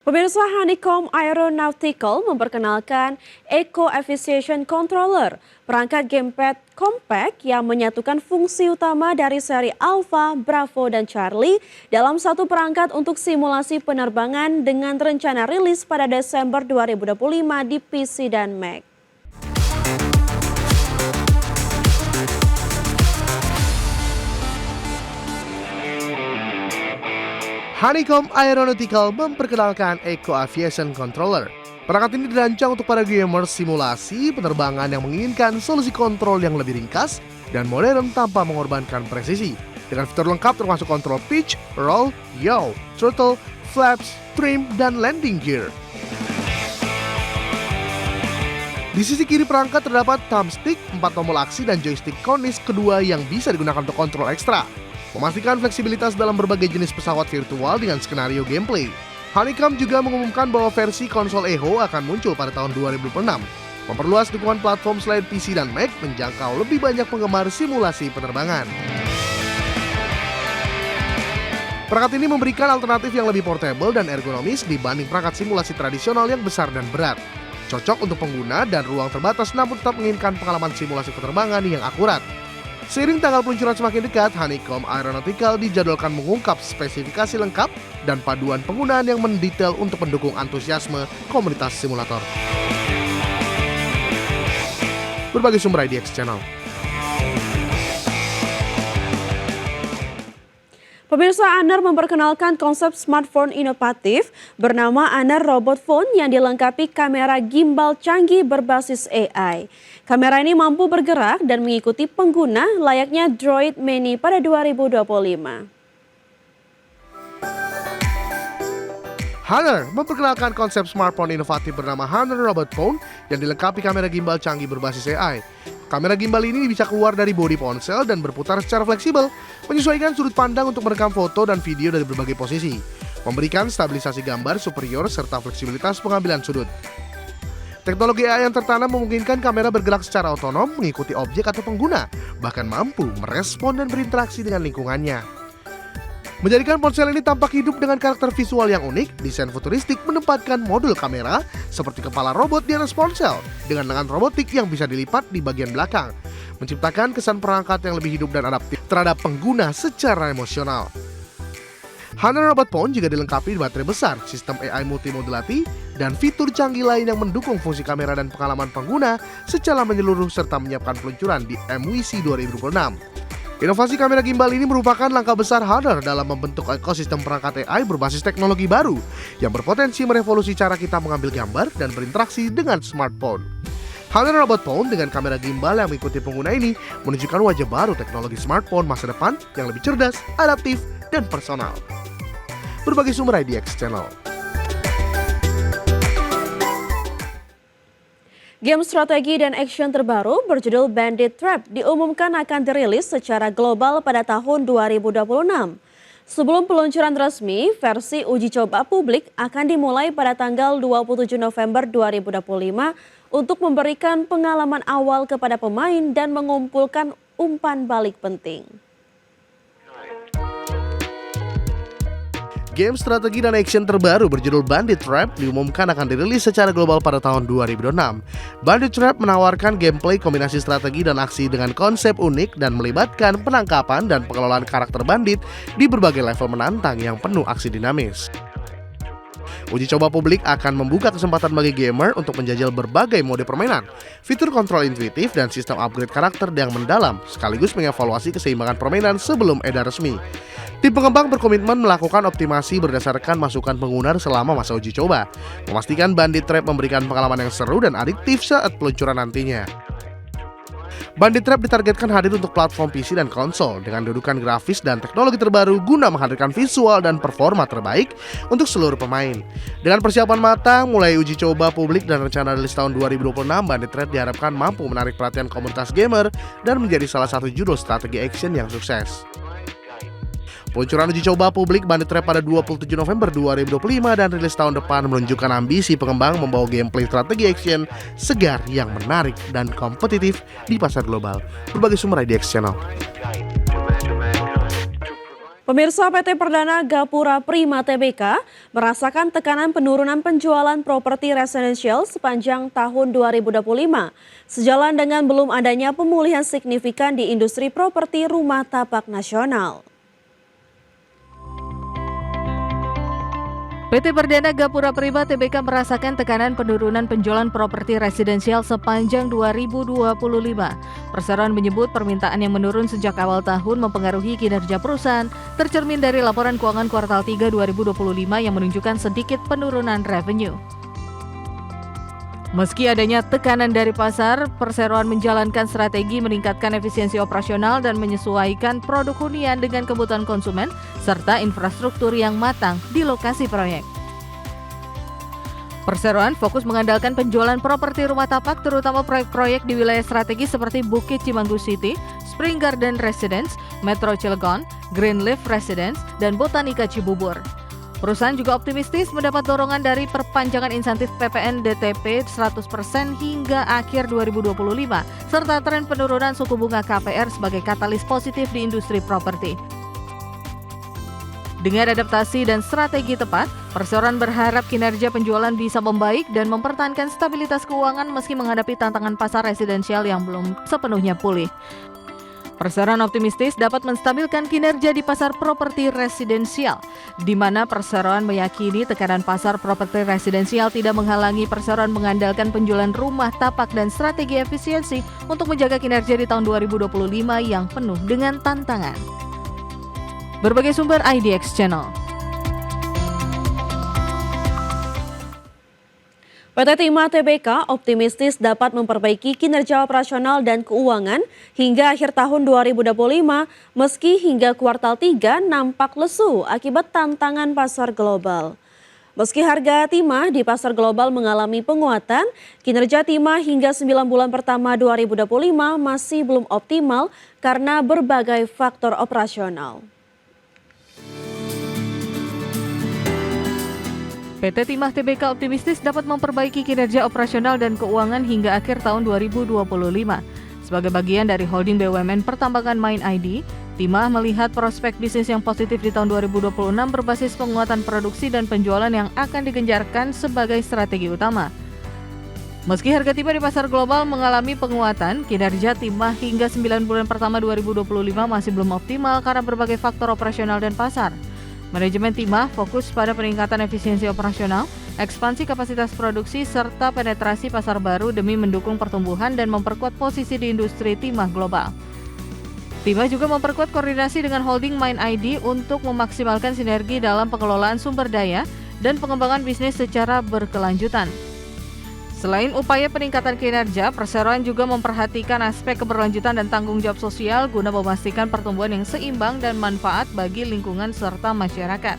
Pemirsa, Honeycomb Aeronautical memperkenalkan Eco Aviation Controller, perangkat gamepad compact yang menyatukan fungsi utama dari seri Alpha, Bravo, dan Charlie dalam satu perangkat untuk simulasi penerbangan dengan rencana rilis pada Desember 2025 di PC dan Mac. Honeycomb Aeronautical memperkenalkan Eco Aviation Controller. Perangkat ini dirancang untuk para gamers simulasi penerbangan yang menginginkan solusi kontrol yang lebih ringkas dan modern tanpa mengorbankan presisi. Dengan fitur lengkap termasuk kontrol pitch, roll, yaw, throttle, flaps, trim, dan landing gear. Di sisi kiri perangkat terdapat thumbstick, 4 tombol aksi, dan joystick konis kedua yang bisa digunakan untuk kontrol ekstra. Memastikan fleksibilitas dalam berbagai jenis pesawat virtual dengan skenario gameplay. Honeycomb juga mengumumkan bahwa versi konsol EHO akan muncul pada tahun 2026, memperluas dukungan platform selain PC dan Mac menjangkau lebih banyak penggemar simulasi penerbangan. Perangkat ini memberikan alternatif yang lebih portable dan ergonomis dibanding perangkat simulasi tradisional yang besar dan berat. Cocok untuk pengguna dan ruang terbatas namun tetap menginginkan pengalaman simulasi penerbangan yang akurat. Seiring tanggal peluncuran semakin dekat, Honeycomb Aeronautical dijadwalkan mengungkap spesifikasi lengkap dan paduan penggunaan yang mendetail untuk mendukung antusiasme komunitas simulator. Berbagai sumber IDX Channel. Pemirsa, Honor memperkenalkan konsep smartphone inovatif bernama Honor Robot Phone yang dilengkapi kamera gimbal canggih berbasis AI. Kamera ini mampu bergerak dan mengikuti pengguna layaknya Droid Mini pada 2025. Honor memperkenalkan konsep smartphone inovatif bernama Honor Robot Phone yang dilengkapi kamera gimbal canggih berbasis AI. Kamera gimbal ini bisa keluar dari bodi ponsel dan berputar secara fleksibel, menyesuaikan sudut pandang untuk merekam foto dan video dari berbagai posisi, memberikan stabilisasi gambar superior serta fleksibilitas pengambilan sudut. Teknologi AI yang tertanam memungkinkan kamera bergerak secara otonom, mengikuti objek atau pengguna, bahkan mampu merespon dan berinteraksi dengan lingkungannya. Menjadikan ponsel ini tampak hidup dengan karakter visual yang unik, desain futuristik menempatkan modul kamera seperti kepala robot di atas ponsel dengan lengan robotik yang bisa dilipat di bagian belakang, menciptakan kesan perangkat yang lebih hidup dan adaptif terhadap pengguna secara emosional. Honor Robot Phone juga dilengkapi baterai besar, sistem AI multimodulati, dan fitur canggih lain yang mendukung fungsi kamera dan pengalaman pengguna secara menyeluruh serta menyiapkan peluncuran di MWC 2026. Inovasi kamera gimbal ini merupakan langkah besar Honor dalam membentuk ekosistem perangkat AI berbasis teknologi baru yang berpotensi merevolusi cara kita mengambil gambar dan berinteraksi dengan smartphone. Honor Robot Phone dengan kamera gimbal yang mengikuti pengguna ini menunjukkan wajah baru teknologi smartphone masa depan yang lebih cerdas, adaptif, dan personal. Berbagai sumber IDX Channel. Game strategi dan action terbaru berjudul Bandit Trap diumumkan akan dirilis secara global pada tahun 2026. Sebelum peluncuran resmi, versi uji coba publik akan dimulai pada tanggal 27 November 2025 untuk memberikan pengalaman awal kepada pemain dan mengumpulkan umpan balik penting. Game strategi dan action terbaru berjudul Bandit Trap diumumkan akan dirilis secara global pada tahun 2026. Bandit Trap menawarkan gameplay kombinasi strategi dan aksi dengan konsep unik dan melibatkan penangkapan dan pengelolaan karakter bandit di berbagai level menantang yang penuh aksi dinamis. Uji coba publik akan membuka kesempatan bagi gamer untuk menjajal berbagai mode permainan, fitur kontrol intuitif, dan sistem upgrade karakter yang mendalam, sekaligus mengevaluasi keseimbangan permainan sebelum edar resmi. Tim pengembang berkomitmen melakukan optimasi berdasarkan masukan pengguna selama masa uji coba, memastikan Bandit Trap memberikan pengalaman yang seru dan adiktif saat peluncuran nantinya. Bandit Trap ditargetkan hadir untuk platform PC dan konsol dengan dudukan grafis dan teknologi terbaru guna menghadirkan visual dan performa terbaik untuk seluruh pemain. Dengan persiapan matang, mulai uji coba publik dan rencana rilis tahun 2026, Bandit Trap diharapkan mampu menarik perhatian komunitas gamer dan menjadi salah satu judul strategi action yang sukses. Peluncuran uji coba publik Bandit Trap pada 27 November 2025 dan rilis tahun depan menunjukkan ambisi pengembang membawa gameplay strategi action segar yang menarik dan kompetitif di pasar global. Berbagai sumber IDX Channel. Pemirsa, PT Perdana Gapura Prima Tbk merasakan tekanan penurunan penjualan properti residensial sepanjang tahun 2025. Sejalan dengan belum adanya pemulihan signifikan di industri properti rumah tapak nasional. PT Perdana Gapura Prima Tbk merasakan tekanan penurunan penjualan properti residensial sepanjang 2025. Perseroan menyebut permintaan yang menurun sejak awal tahun mempengaruhi kinerja perusahaan, tercermin dari laporan keuangan kuartal 3 2025 yang menunjukkan sedikit penurunan revenue. Meski adanya tekanan dari pasar, perseroan menjalankan strategi meningkatkan efisiensi operasional dan menyesuaikan produk hunian dengan kebutuhan konsumen serta infrastruktur yang matang di lokasi proyek. Perseroan fokus mengandalkan penjualan properti rumah tapak terutama proyek-proyek di wilayah strategis seperti Bukit Cimanggu City, Spring Garden Residence, Metro Cilegon, Greenleaf Residence, dan Botanika Cibubur. Perusahaan juga optimistis mendapat dorongan dari perpanjangan insentif PPN DTP 100% hingga akhir 2025, serta tren penurunan suku bunga KPR sebagai katalis positif di industri properti. Dengan adaptasi dan strategi tepat, perseroan berharap kinerja penjualan bisa membaik dan mempertahankan stabilitas keuangan meski menghadapi tantangan pasar residensial yang belum sepenuhnya pulih. Perseroan optimistis dapat menstabilkan kinerja di pasar properti residensial, di mana perseroan meyakini tekanan pasar properti residensial tidak menghalangi perseroan mengandalkan penjualan rumah tapak dan strategi efisiensi untuk menjaga kinerja di tahun 2025 yang penuh dengan tantangan. Berbagai sumber IDX Channel. PT Timah Tbk optimistis dapat memperbaiki kinerja operasional dan keuangan hingga akhir tahun 2025 meski hingga kuartal 3 nampak lesu akibat tantangan pasar global. Meski harga timah di pasar global mengalami penguatan, kinerja timah hingga 9 bulan pertama 2025 masih belum optimal karena berbagai faktor operasional. PT Timah Tbk optimistis dapat memperbaiki kinerja operasional dan keuangan hingga akhir tahun 2025. Sebagai bagian dari holding BUMN Pertambangan Mind ID, Timah melihat prospek bisnis yang positif di tahun 2026 berbasis penguatan produksi dan penjualan yang akan digencarkan sebagai strategi utama. Meski harga timah di pasar global mengalami penguatan, kinerja Timah hingga 9 bulan pertama 2025 masih belum optimal karena berbagai faktor operasional dan pasar. Manajemen Timah fokus pada peningkatan efisiensi operasional, ekspansi kapasitas produksi, serta penetrasi pasar baru demi mendukung pertumbuhan dan memperkuat posisi di industri timah global. Timah juga memperkuat koordinasi dengan holding Mind ID untuk memaksimalkan sinergi dalam pengelolaan sumber daya dan pengembangan bisnis secara berkelanjutan. Selain upaya peningkatan kinerja, perseroan juga memperhatikan aspek keberlanjutan dan tanggung jawab sosial guna memastikan pertumbuhan yang seimbang dan manfaat bagi lingkungan serta masyarakat.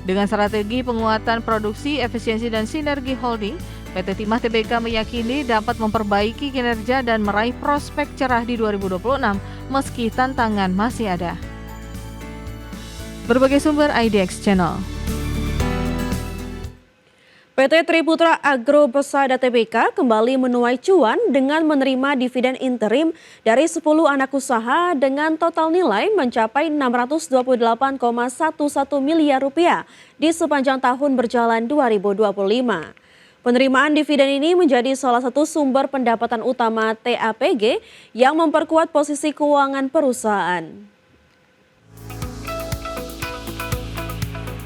Dengan strategi penguatan produksi, efisiensi, dan sinergi holding, PT Timah Tbk meyakini dapat memperbaiki kinerja dan meraih prospek cerah di 2026 meski tantangan masih ada. Berbagai sumber IDX Channel. PT Triputra Agro Persada Tbk kembali menuai cuan dengan menerima dividen interim dari 10 anak usaha dengan total nilai mencapai 628,11 miliar rupiah di sepanjang tahun berjalan 2025. Penerimaan dividen ini menjadi salah satu sumber pendapatan utama TAPG yang memperkuat posisi keuangan perusahaan.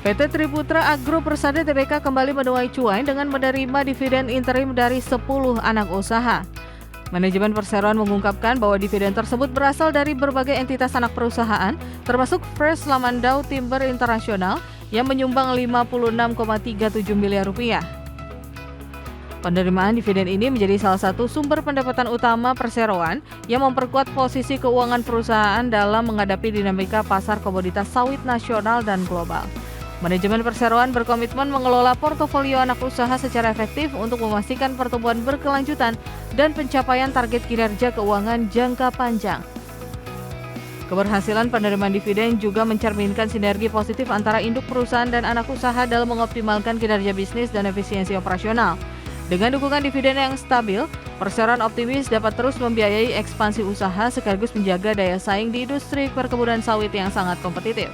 PT Triputra Agro Persada Tbk kembali menuai cuan dengan menerima dividen interim dari 10 anak usaha. Manajemen perseroan mengungkapkan bahwa dividen tersebut berasal dari berbagai entitas anak perusahaan, termasuk First Lamandau Timber International yang menyumbang 56,37 miliar rupiah. Penerimaan dividen ini menjadi salah satu sumber pendapatan utama perseroan yang memperkuat posisi keuangan perusahaan dalam menghadapi dinamika pasar komoditas sawit nasional dan global. Manajemen perseroan berkomitmen mengelola portofolio anak usaha secara efektif untuk memastikan pertumbuhan berkelanjutan dan pencapaian target kinerja keuangan jangka panjang. Keberhasilan penerimaan dividen juga mencerminkan sinergi positif antara induk perusahaan dan anak usaha dalam mengoptimalkan kinerja bisnis dan efisiensi operasional. Dengan dukungan dividen yang stabil, perseroan optimis dapat terus membiayai ekspansi usaha sekaligus menjaga daya saing di industri perkebunan sawit yang sangat kompetitif.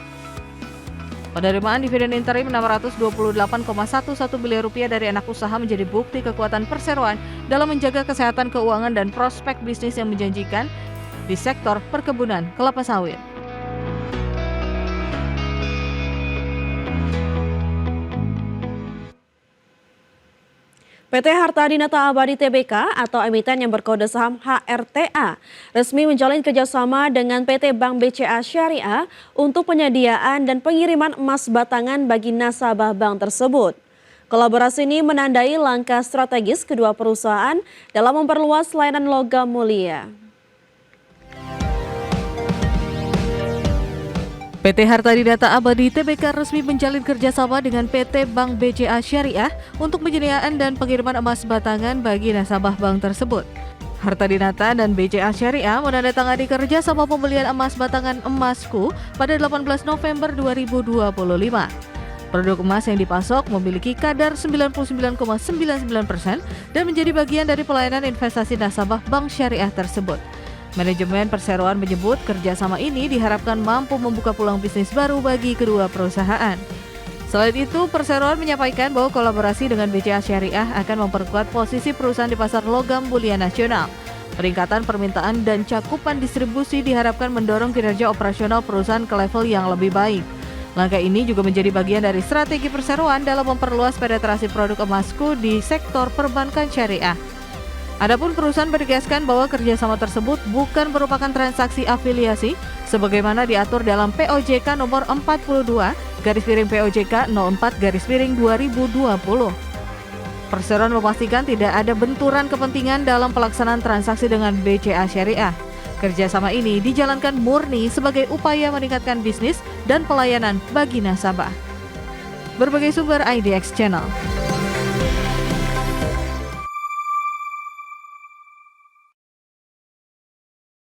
Penerimaan dividen interim Rp628,11 miliar dari anak usaha menjadi bukti kekuatan perseroan dalam menjaga kesehatan keuangan dan prospek bisnis yang menjanjikan di sektor perkebunan kelapa sawit. PT Harta Dinata Abadi Tbk atau emiten yang berkode saham HRTA resmi menjalin kerjasama dengan PT Bank BCA Syariah untuk penyediaan dan pengiriman emas batangan bagi nasabah bank tersebut. Kolaborasi ini menandai langkah strategis kedua perusahaan dalam memperluas layanan logam mulia. PT Harta Dinata Abadi Tbk resmi menjalin kerjasama dengan PT Bank BCA Syariah untuk penyediaan dan pengiriman emas batangan bagi nasabah bank tersebut. Harta Dinata dan BCA Syariah menandatangani kerjasama pembelian emas batangan Emasku pada 18 November 2025. Produk emas yang dipasok memiliki kadar 99,99% dan menjadi bagian dari pelayanan investasi nasabah bank syariah tersebut. Manajemen perseroan menyebut kerjasama ini diharapkan mampu membuka peluang bisnis baru bagi kedua perusahaan. Selain itu, perseroan menyampaikan bahwa kolaborasi dengan BCA Syariah akan memperkuat posisi perusahaan di pasar logam mulia nasional. Peningkatan permintaan dan cakupan distribusi diharapkan mendorong kinerja operasional perusahaan ke level yang lebih baik. Langkah ini juga menjadi bagian dari strategi perseroan dalam memperluas penetrasi produk Emasku di sektor perbankan syariah. Adapun perusahaan menegaskan bahwa kerjasama tersebut bukan merupakan transaksi afiliasi sebagaimana diatur dalam POJK nomor 42/POJK 04/2020. Perseroan memastikan tidak ada benturan kepentingan dalam pelaksanaan transaksi dengan BCA Syariah. Kerjasama ini dijalankan murni sebagai upaya meningkatkan bisnis dan pelayanan bagi nasabah. Berbagai sumber IDX Channel.